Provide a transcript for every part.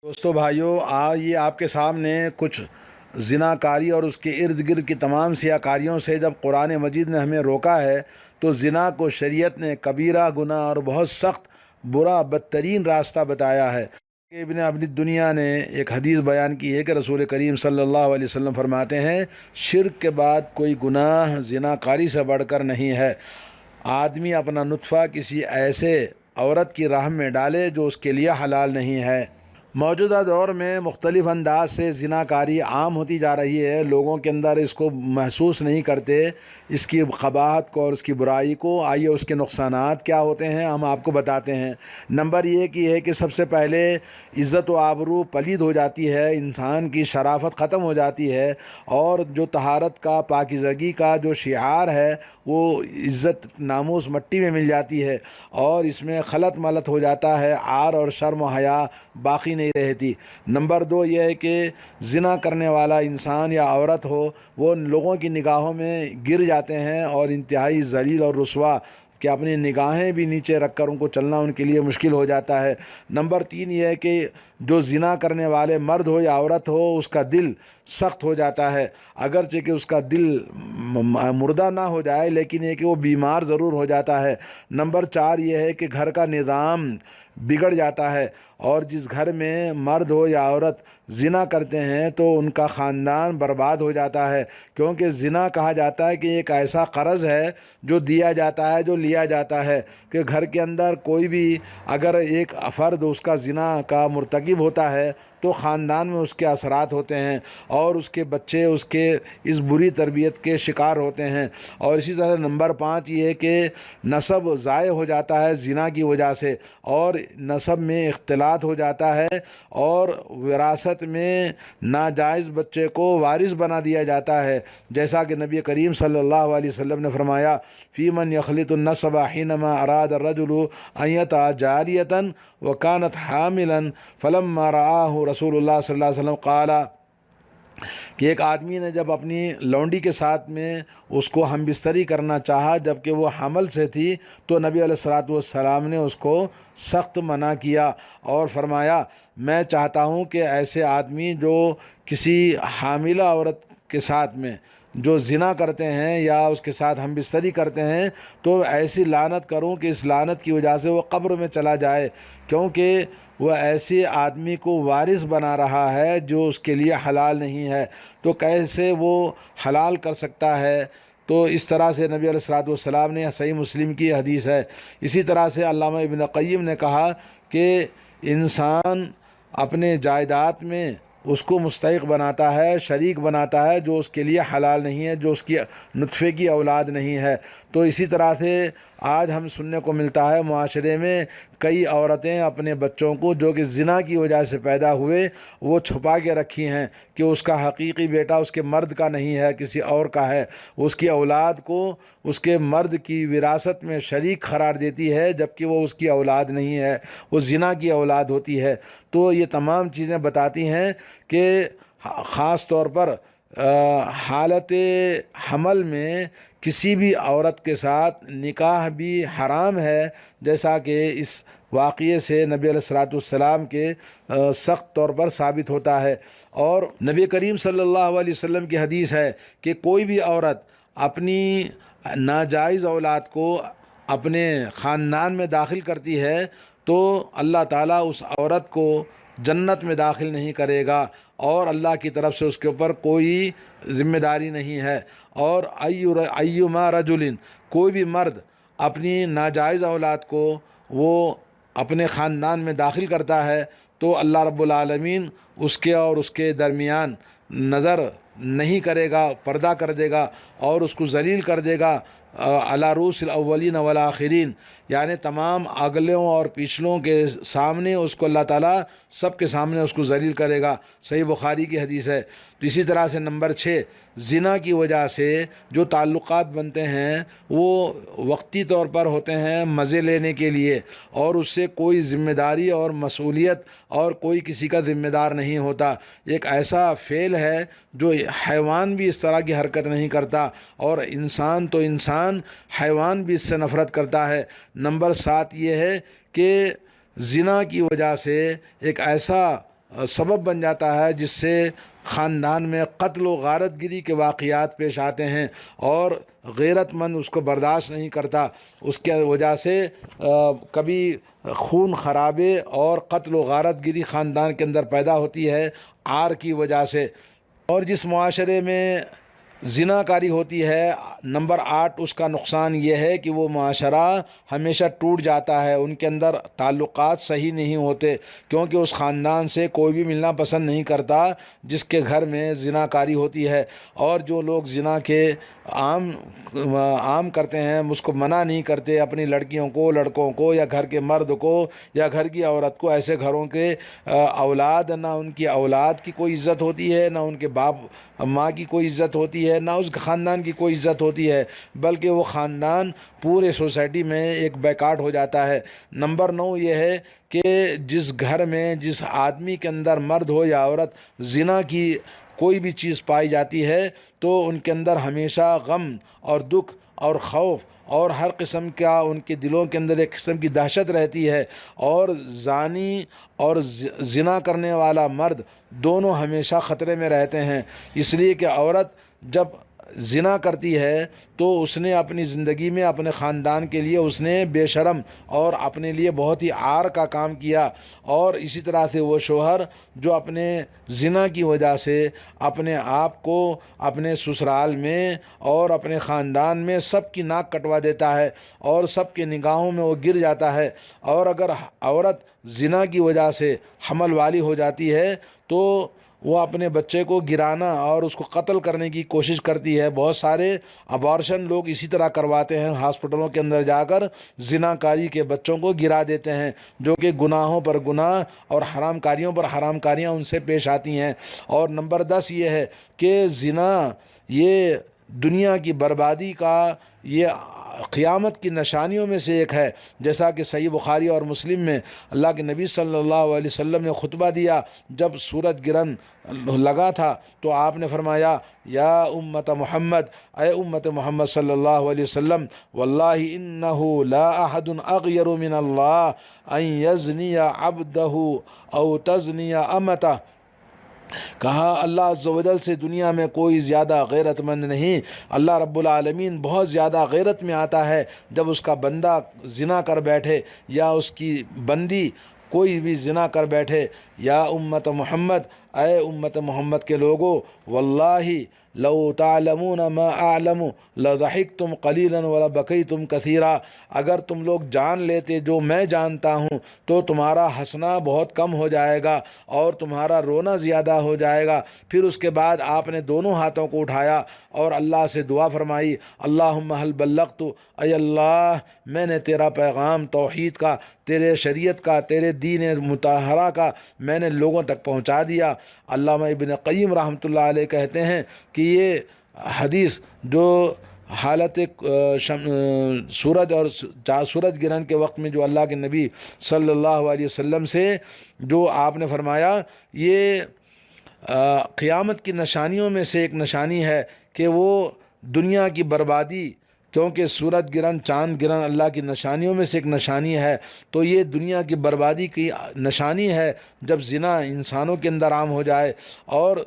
دوستو بھائیو، یہ آپ کے سامنے کچھ زناکاری اور اس کے ارد گرد کی تمام سیاہ کاریوں سے جب قرآن مجید نے ہمیں روکا ہے تو زنا کو شریعت نے کبیرہ گناہ اور بہت سخت برا بدترین راستہ بتایا ہے۔ ابن ابن دنیا نے ایک حدیث بیان کی ہے کہ رسول کریم صلی اللہ علیہ وسلم فرماتے ہیں، شرک کے بعد کوئی گناہ زناکاری سے بڑھ کر نہیں ہے۔ آدمی اپنا نطفہ کسی ایسے عورت کی رحم میں ڈالے جو اس کے لیے حلال نہیں ہے۔ موجودہ دور میں مختلف انداز سے زناکاری عام ہوتی جا رہی ہے۔ لوگوں کے اندر اس کو محسوس نہیں کرتے، اس کی قباحت کو اور اس کی برائی کو۔ آئیے اس کے نقصانات کیا ہوتے ہیں ہم آپ کو بتاتے ہیں۔ نمبر یہ ہے کہ سب سے پہلے عزت و آبرو پلید ہو جاتی ہے، انسان کی شرافت ختم ہو جاتی ہے، اور جو طہارت کا، پاکیزگی کا جو شعار ہے وہ عزت ناموس مٹی میں مل جاتی ہے، اور اس میں خلط ملط ہو جاتا ہے، عار اور شرم و حیا باقی نہیں رہتی۔ نمبر دو یہ ہے کہ زنا کرنے والا انسان یا عورت ہو، وہ لوگوں کی نگاہوں میں گر جاتے ہیں اور انتہائی ذلیل اور رسوا کہ اپنی نگاہیں بھی نیچے رکھ کر ان کو چلنا ان کے لیے مشکل ہو جاتا ہے۔ نمبر تین یہ ہے کہ جو زنا کرنے والے مرد ہو یا عورت ہو، اس کا دل سخت ہو جاتا ہے، اگرچہ کہ اس کا دل مردہ نہ ہو جائے لیکن یہ کہ وہ بیمار ضرور ہو جاتا ہے۔ نمبر چار یہ ہے کہ گھر کا نظام بگڑ جاتا ہے، اور جس گھر میں مرد ہو یا عورت زنا کرتے ہیں تو ان کا خاندان برباد ہو جاتا ہے، کیونکہ زنا کہا جاتا ہے کہ ایک ایسا قرض ہے جو دیا جاتا ہے، جو لیا جاتا ہے، کہ گھر کے اندر کوئی بھی اگر ایک فرد اس کا زنا کا مرتکب ہوتا ہے تو خاندان میں اس کے اثرات ہوتے ہیں، اور اس کے بچے اس کے اس بری تربیت کے شکار ہوتے ہیں۔ اور اسی طرح نمبر پانچ یہ ہے کہ نسب ضائع ہو جاتا ہے زنا کی وجہ سے، اور نسب میں اختلاط ہو جاتا ہے، اور وراثت میں ناجائز بچے کو وارث بنا دیا جاتا ہے، جیسا کہ نبی کریم صلی اللہ علیہ وسلم نے فرمایا، فی من یخلط النسب حینما اراد الرجل ان یطع جاریۃ وکانت حاملا فلما رآہ رسول اللہ صلی اللہ علیہ وسلم قال، کہ ایک آدمی نے جب اپنی لونڈی کے ساتھ میں اس کو ہم بستری کرنا چاہا جبکہ وہ حمل سے تھی، تو نبی علیہ الصلوۃ والسلام نے اس کو سخت منع کیا اور فرمایا، میں چاہتا ہوں کہ ایسے آدمی جو کسی حاملہ عورت کے ساتھ میں جو زنا کرتے ہیں یا اس کے ساتھ ہم بستری کرتے ہیں تو ایسی لعنت کروں کہ اس لعنت کی وجہ سے وہ قبر میں چلا جائے، کیونکہ وہ ایسے آدمی کو وارث بنا رہا ہے جو اس کے لیے حلال نہیں ہے، تو کیسے وہ حلال کر سکتا ہے؟ تو اس طرح سے نبی علیہ الصلوۃ والسلام نے، صحیح مسلم کی حدیث ہے۔ اسی طرح سے علامہ ابن قیم نے کہا کہ انسان اپنے جائیداد میں اس کو مستحق بناتا ہے، شریک بناتا ہے جو اس کے لیے حلال نہیں ہے، جو اس کی نطفے کی اولاد نہیں ہے۔ تو اسی طرح سے آج ہم سننے کو ملتا ہے معاشرے میں کئی عورتیں اپنے بچوں کو جو کہ زنا کی وجہ سے پیدا ہوئے وہ چھپا کے رکھی ہیں کہ اس کا حقیقی بیٹا اس کے مرد کا نہیں ہے، کسی اور کا ہے، اس کی اولاد کو اس کے مرد کی وراثت میں شریک قرار دیتی ہے جبکہ وہ اس کی اولاد نہیں ہے، وہ زنا کی اولاد ہوتی ہے۔ تو یہ تمام چیزیں بتاتی ہیں کہ خاص طور پر حالت حمل میں کسی بھی عورت کے ساتھ نکاح بھی حرام ہے، جیسا کہ اس واقعے سے نبی علیہ الصلوۃ والسلام کے سخت طور پر ثابت ہوتا ہے۔ اور نبی کریم صلی اللہ علیہ وسلم کی حدیث ہے کہ کوئی بھی عورت اپنی ناجائز اولاد کو اپنے خاندان میں داخل کرتی ہے تو اللہ تعالیٰ اس عورت کو جنت میں داخل نہیں کرے گا، اور اللہ کی طرف سے اس کے اوپر کوئی ذمہ داری نہیں ہے۔ اور ایما رجل، کوئی بھی مرد اپنی ناجائز اولاد کو وہ اپنے خاندان میں داخل کرتا ہے تو اللہ رب العالمین اس کے اور اس کے درمیان نظر نہیں کرے گا، پردہ کر دے گا اور اس کو ذلیل کر دے گا علی رؤوس الاولین والآخرین، یعنی تمام اگلوں اور پچھلوں کے سامنے اس کو اللہ تعالیٰ سب کے سامنے اس کو ذلیل کرے گا۔ صحیح بخاری کی حدیث ہے۔ تو اسی طرح سے نمبر 6، زنا کی وجہ سے جو تعلقات بنتے ہیں وہ وقتی طور پر ہوتے ہیں مزے لینے کے لیے، اور اس سے کوئی ذمہ داری اور مسئولیت اور کوئی کسی کا ذمہ دار نہیں ہوتا۔ ایک ایسا فعل ہے جو حیوان بھی اس طرح کی حرکت نہیں کرتا، اور انسان تو انسان، حیوان بھی اس سے نفرت کرتا ہے۔ نمبر 7 یہ ہے کہ زنا کی وجہ سے ایک ایسا سبب بن جاتا ہے، جس سے خاندان میں قتل و غارت گری کے واقعات پیش آتے ہیں اور غیرت مند اس کو برداشت نہیں کرتا. اس کے وجہ سے کبھی خون خرابے اور قتل و غارت گری خاندان کے اندر پیدا ہوتی ہے آر کی وجہ سے. اور جس معاشرے میں زنا کاری ہوتی ہے، نمبر 8 اس کا نقصان یہ ہے کہ وہ معاشرہ ہمیشہ ٹوٹ جاتا ہے، ان کے اندر تعلقات صحیح نہیں ہوتے، کیونکہ اس خاندان سے کوئی بھی ملنا پسند نہیں کرتا جس کے گھر میں زنا کاری ہوتی ہے. اور جو لوگ زنا کے عام کرتے ہیں، اس کو منع نہیں کرتے، اپنی لڑکیوں کو، لڑکوں کو، یا گھر کے مرد کو یا گھر کی عورت کو، ایسے گھروں کے اولاد، نہ ان کی اولاد کی کوئی عزت ہوتی ہے، نہ ان کے باپ ماں کی کوئی عزت ہوتی ہے، نہ اس خاندان کی کوئی عزت ہوتی ہے، بلکہ وہ خاندان پورے سوسائٹی میں ایک بیکاٹ ہو جاتا ہے. نمبر 9 یہ ہے کہ جس گھر میں جس آدمی کے اندر، مرد ہو یا عورت، زنا کی کوئی بھی چیز پائی جاتی ہے تو ان کے اندر ہمیشہ غم اور دکھ اور خوف اور ہر قسم کا ان کے دلوں کے اندر ایک قسم کی دہشت رہتی ہے. اور زانی اور زنا کرنے والا مرد دونوں ہمیشہ خطرے میں رہتے ہیں، اس لیے کہ عورت جب زنا کرتی ہے تو اس نے اپنی زندگی میں اپنے خاندان کے لیے اس نے بے شرم اور اپنے لیے بہت ہی عار کا کام کیا. اور اسی طرح سے وہ شوہر جو اپنے زنا کی وجہ سے اپنے آپ کو اپنے سسرال میں اور اپنے خاندان میں سب کی ناک کٹوا دیتا ہے اور سب کے نگاہوں میں وہ گر جاتا ہے. اور اگر عورت زنا کی وجہ سے حمل والی ہو جاتی ہے تو وہ اپنے بچے کو گرانا اور اس کو قتل کرنے کی کوشش کرتی ہے. بہت سارے ابارشن لوگ اسی طرح کرواتے ہیں، ہاسپٹلوں کے اندر جا کر زنا کاری کے بچوں کو گرا دیتے ہیں، جو کہ گناہوں پر گناہ اور حرام کاریوں پر حرام کاریاں ان سے پیش آتی ہیں. اور نمبر 10 یہ ہے کہ زنا یہ دنیا کی بربادی کا، یہ قیامت کی نشانیوں میں سے ایک ہے. جیسا کہ صحیح بخاری اور مسلم میں اللہ کے نبی صلی اللہ علیہ وسلم نے خطبہ دیا جب سورج گرہن لگا تھا، تو آپ نے فرمایا یا امت محمد، اے امت محمد صلی اللہ علیہ وسلم، واللہ انہ لا احد اغیر من اللہ ان یزنی عبدہ او تزنی امتہ. کہا اللہ عز و جل سے دنیا میں کوئی زیادہ غیرت مند نہیں. اللہ رب العالمین بہت زیادہ غیرت میں آتا ہے جب اس کا بندہ زنا کر بیٹھے یا اس کی بندی کوئی بھی زنا کر بیٹھے. یا امت محمد، اے امت محمد کے لوگو، واللہ لو تعلمون ما اعلم لضحکتم قلیلا ولبکیتم کثیرا. اگر تم لوگ جان لیتے جو میں جانتا ہوں تو تمہارا ہنسنا بہت کم ہو جائے گا اور تمہارا رونا زیادہ ہو جائے گا. پھر اس کے بعد آپ نے دونوں ہاتھوں کو اٹھایا اور اللہ سے دعا فرمائی، اللہم حل بلغت، اے اللہ میں نے تیرا پیغام توحید کا، تیرے شریعت کا، تیرے دین مطہرہ کا میں نے لوگوں تک پہنچا دیا. علامہ ابن قیم رحمۃ اللہ علیہ کہتے ہیں کہ یہ حدیث جو حالت سورج اور سورج گرہن کے وقت میں جو اللہ کے نبی صلی اللہ علیہ وسلم سے جو آپ نے فرمایا، یہ قیامت کی نشانیوں میں سے ایک نشانی ہے کہ وہ دنیا کی بربادی، کیونکہ سورج گرہن، چاند گرہن اللہ کی نشانیوں میں سے ایک نشانی ہے، تو یہ دنیا کی بربادی کی نشانی ہے جب زنا انسانوں کے اندر عام ہو جائے. اور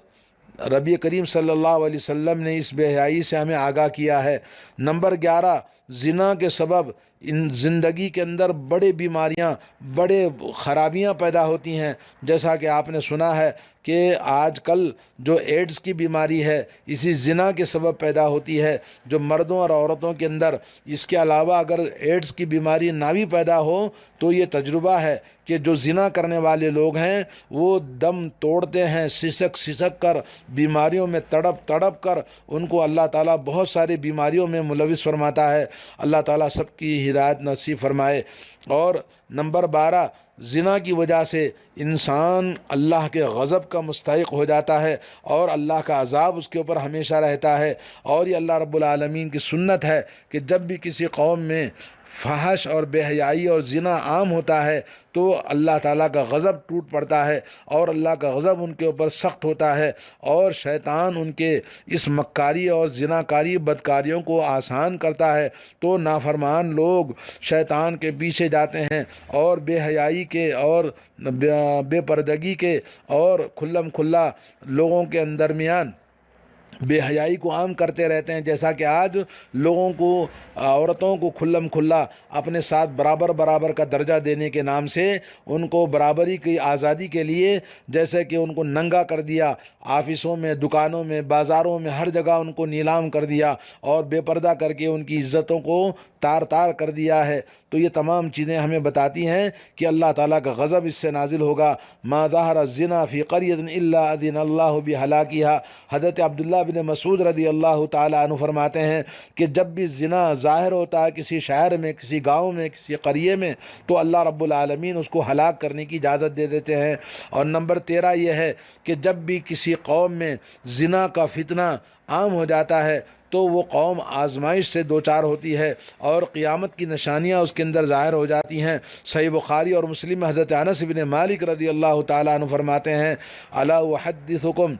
ربی کریم صلی اللہ علیہ وسلم نے اس بے حیائی سے ہمیں آگاہ کیا ہے. نمبر 11، زنا کے سبب ان زندگی کے اندر بڑے بیماریاں، بڑے خرابیاں پیدا ہوتی ہیں. جیسا کہ آپ نے سنا ہے کہ آج کل جو ایڈز کی بیماری ہے اسی زنا کے سبب پیدا ہوتی ہے، جو مردوں اور عورتوں کے اندر. اس کے علاوہ اگر ایڈز کی بیماری نہ بھی پیدا ہو تو یہ تجربہ ہے کہ جو زنا کرنے والے لوگ ہیں وہ دم توڑتے ہیں، سسک سسک کر، بیماریوں میں تڑپ تڑپ کر ان کو اللہ تعالیٰ بہت ساری بیماریوں میں ملوث فرماتا ہے. اللہ تعالیٰ سب کی ہدایت نصیب فرمائے. اور نمبر 12، زنا کی وجہ سے انسان اللہ کے غضب کا مستحق ہو جاتا ہے اور اللہ کا عذاب اس کے اوپر ہمیشہ رہتا ہے. اور یہ اللہ رب العالمین کی سنت ہے کہ جب بھی کسی قوم میں فحش اور بے حیائی اور زنا عام ہوتا ہے تو اللہ تعالیٰ کا غضب ٹوٹ پڑتا ہے اور اللہ کا غضب ان کے اوپر سخت ہوتا ہے اور شیطان ان کے اس مکاری اور زناکاری بدکاریوں کو آسان کرتا ہے. تو نافرمان لوگ شیطان کے پیچھے جاتے ہیں اور بے حیائی کے اور بے پردگی کے اور کھلم کھلا لوگوں کے درمیان بے حیائی کو عام کرتے رہتے ہیں، جیسا کہ آج لوگوں کو، عورتوں کو کھلم کھلا اپنے ساتھ برابر برابر کا درجہ دینے کے نام سے ان کو برابری کی آزادی کے لیے جیسے کہ ان کو ننگا کر دیا، آفسوں میں، دکانوں میں، بازاروں میں، ہر جگہ ان کو نیلام کر دیا اور بے پردہ کر کے ان کی عزتوں کو تار تار کر دیا ہے۔ تو یہ تمام چیزیں ہمیں بتاتی ہیں کہ اللہ تعالیٰ کا غضب اس سے نازل ہوگا۔ ما ظہر الزنا فی قریۃ الا اذن اللہ بہلاکہا۔ حضرت عبداللہ بن مسعود رضی اللہ تعالیٰ عنہ فرماتے ہیں کہ جب بھی زنا ظاہر ہوتا ہے کسی شہر میں، کسی گاؤں میں، کسی قریے میں، تو اللہ رب العالمین اس کو ہلاک کرنے کی اجازت دے دیتے ہیں۔ اور نمبر 13 یہ ہے کہ جب بھی کسی قوم میں زنا کا فتنہ عام ہو جاتا ہے تو وہ قوم آزمائش سے دوچار ہوتی ہے اور قیامت کی نشانیاں اس کے اندر ظاہر ہو جاتی ہیں۔ صحیح بخاری اور مسلم میں حضرت انس بن مالک رضی اللہ تعالیٰ عنہ فرماتے ہیں، الا احدثکم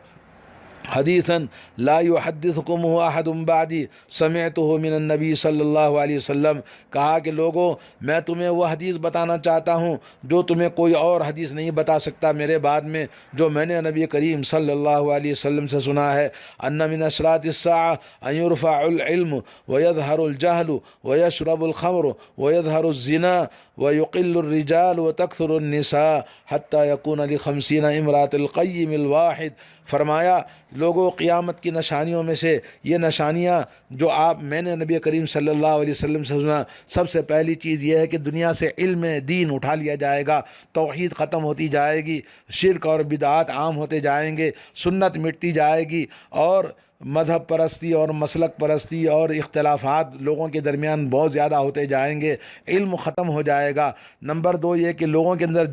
حدیثا لا یحدثکم احد بعدی سمعته من النبی صلی اللہ علیہ وسلم، کہا کہ لوگو میں تمہیں وہ حدیث بتانا چاہتا ہوں جو تمہیں کوئی اور حدیث نہیں بتا سکتا میرے بعد میں، جو میں نے نبی کریم صلی اللہ علیہ وسلم سے سنا ہے۔ ان من اشراط الساعة ان يرفع العلم ويظهر الجهل ويشرب الخمر ويظهر الزنا ويقل الرجال وتكثر النساء حتى يكون ل50 امرأة القيم الواحد۔ فرمایا لوگوں قیامت کی نشانیوں میں سے یہ نشانیاں جو میں نے نبی کریم صلی اللہ علیہ وسلم سے سنا، سب سے پہلی چیز یہ ہے کہ دنیا سے علم دین اٹھا لیا جائے گا، توحید ختم ہوتی جائے گی، شرک اور بدعات عام ہوتے جائیں گے، سنت مٹتی جائے گی اور مذہب پرستی اور مسلک پرستی اور اختلافات لوگوں کے درمیان بہت زیادہ ہوتے جائیں گے، علم ختم ہو جائے گا۔ نمبر 2 یہ کہ لوگوں کے اندر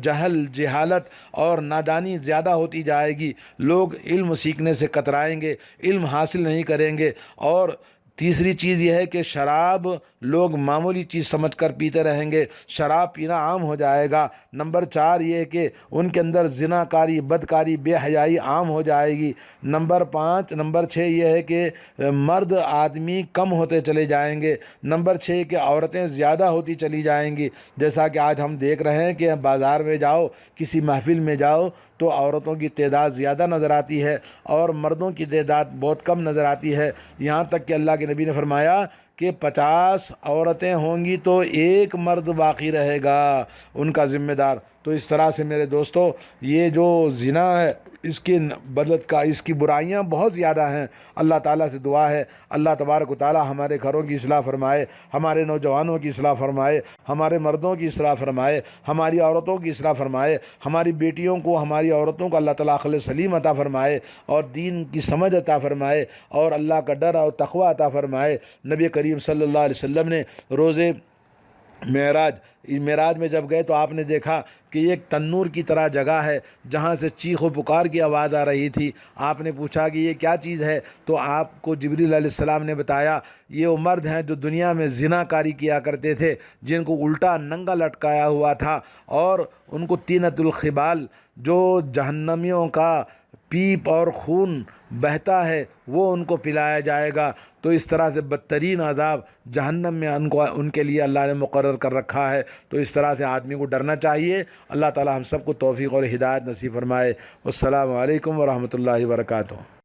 جہالت اور نادانی زیادہ ہوتی جائے گی، لوگ علم سیکھنے سے کترائیں گے، علم حاصل نہیں کریں گے۔ اور تیسری چیز یہ ہے کہ شراب لوگ معمولی چیز سمجھ کر پیتے رہیں گے، شراب پینا عام ہو جائے گا۔ نمبر 4 یہ کہ ان کے اندر زنا کاری، بدکاری، بے حیائی عام ہو جائے گی۔ نمبر 6 یہ ہے کہ مرد آدمی کم ہوتے چلے جائیں گے۔ نمبر 6 کہ عورتیں زیادہ ہوتی چلی جائیں گی، جیسا کہ آج ہم دیکھ رہے ہیں کہ بازار میں جاؤ، کسی محفل میں جاؤ تو عورتوں کی تعداد زیادہ نظر آتی ہے اور مردوں کی تعداد بہت کم نظر آتی ہے، یہاں تک کہ اللہ کے نبی نے فرمایا کہ 50 عورتیں ہوں گی تو ایک مرد باقی رہے گا ان کا ذمہ دار۔ تو اس طرح سے میرے دوستو یہ جو زنا ہے اس کی بدلت کا، اس کی برائیاں بہت زیادہ ہیں۔ اللہ تعالیٰ سے دعا ہے اللہ تبارک و تعالیٰ ہمارے گھروں کی اصلاح فرمائے، ہمارے نوجوانوں کی اصلاح فرمائے، ہمارے مردوں کی اصلاح فرمائے، ہماری عورتوں کی اصلاح فرمائے، ہماری بیٹیوں کو، ہماری عورتوں کو اللہ تعالیٰ عقل سلیم عطا فرمائے اور دین کی سمجھ عطا فرمائے اور اللہ کا ڈر اور تقوی عطا فرمائے۔ نبی کریم صلی اللہ علیہ وسلم نے روزے معراج میں جب گئے تو آپ نے دیکھا کہ ایک تنور کی طرح جگہ ہے جہاں سے چیخ و پکار کی آواز آ رہی تھی۔ آپ نے پوچھا کہ یہ کیا چیز ہے؟ تو آپ کو جبریل علیہ السلام نے بتایا یہ وہ مرد ہیں جو دنیا میں زنا کاری کیا کرتے تھے، جن کو الٹا ننگا لٹکایا ہوا تھا اور ان کو طینۃ الخبال، جو جہنمیوں کا پیپ اور خون بہتا ہے، وہ ان کو پلایا جائے گا۔ تو اس طرح سے بدترین عذاب جہنم میں ان کے لیے اللہ نے مقرر کر رکھا ہے۔ تو اس طرح سے آدمی کو ڈرنا چاہیے۔ اللہ تعالی ہم سب کو توفیق اور ہدایت نصیب فرمائے۔ السلام علیکم ورحمۃ اللہ وبرکاتہ۔